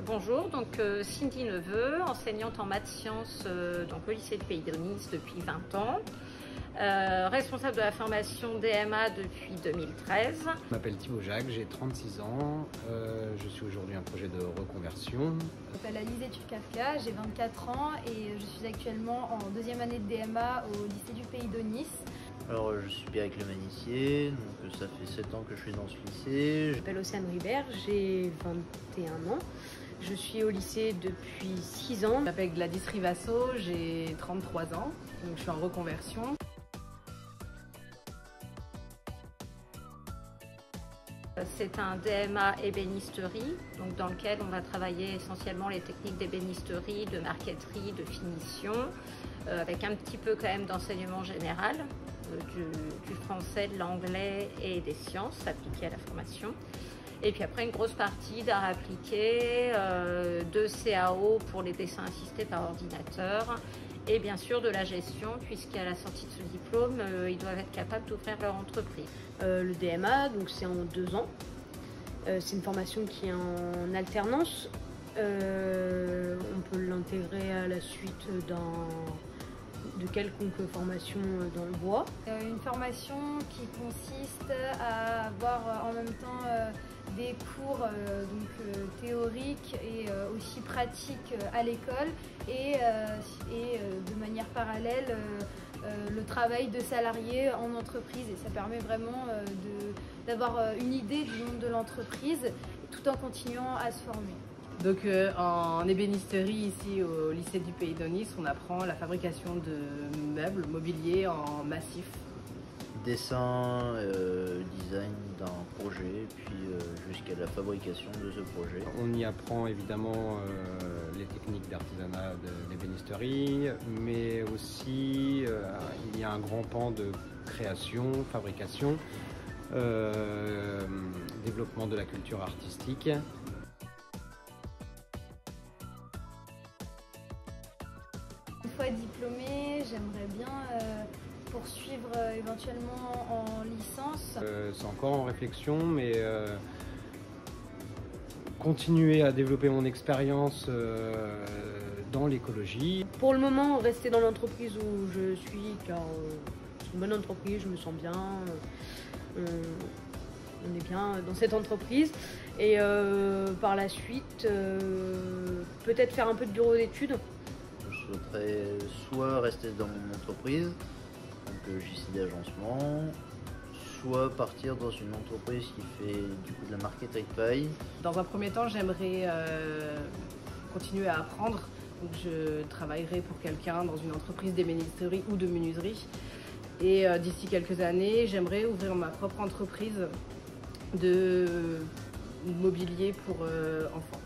Bonjour, donc Cindy Neveu, enseignante en maths sciences donc au lycée de Pays de Nice depuis 20 ans. Responsable de la formation DMA depuis 2013. Je m'appelle Thibaut Jacques, j'ai 36 ans, je suis aujourd'hui un projet de reconversion. Je m'appelle Alizé Turkafka, j'ai 24 ans et je suis actuellement en deuxième année de DMA au lycée du Pays de Nice. Alors je suis Pierre Clémanissier, donc ça fait 7 ans que je suis dans ce lycée. Je m'appelle Océane Ribert, j'ai 21 ans. Je suis au lycée depuis 6 ans. Je m'appelle Gladys Rivasso, j'ai 33 ans, donc je suis en reconversion. C'est un DMA ébénisterie, donc dans lequel on va travailler essentiellement les techniques d'ébénisterie, de marqueterie, de finition, avec un petit peu quand même d'enseignement général, du français, de l'anglais et des sciences appliquées à la formation. Et puis après une grosse partie d'art appliqué, de CAO pour les dessins assistés par ordinateur et bien sûr de la gestion, puisqu'à la sortie de ce diplôme, ils doivent être capables d'ouvrir leur entreprise. Le DMA, donc c'est en 2 ans. C'est une formation qui est en alternance. On peut l'intégrer à la suite de quelconque formation dans le bois. Une formation qui consiste à avoir en même temps des cours théoriques et aussi pratiques à l'école et de manière parallèle le travail de salarié en entreprise, et ça permet vraiment d'avoir une idée du monde de l'entreprise tout en continuant à se former. Donc en ébénisterie ici au lycée du Pays de Nice, on apprend la fabrication de meubles, mobilier en massif. Dessin, design d'un projet, puis jusqu'à la fabrication de ce projet. On y apprend évidemment les techniques d'artisanat de l'ébénisterie, mais aussi il y a un grand pan de création, fabrication, développement de la culture artistique. Une fois diplômée, j'aimerais bien poursuivre éventuellement en licence. C'est encore en réflexion, mais continuer à développer mon expérience dans l'écologie. Pour le moment, rester dans l'entreprise où je suis, car c'est une bonne entreprise, je me sens bien. On est bien dans cette entreprise. Et par la suite, peut-être faire un peu de bureau d'études. Je souhaiterais soit rester dans mon entreprise, donc JCD Agencement, soit partir dans une entreprise qui fait du coup de la marqueterie de paille. Dans un premier temps, j'aimerais continuer à apprendre. Donc, je travaillerai pour quelqu'un dans une entreprise d'ébénisterie ou de menuiserie. Et d'ici quelques années, j'aimerais ouvrir ma propre entreprise de mobilier pour enfants.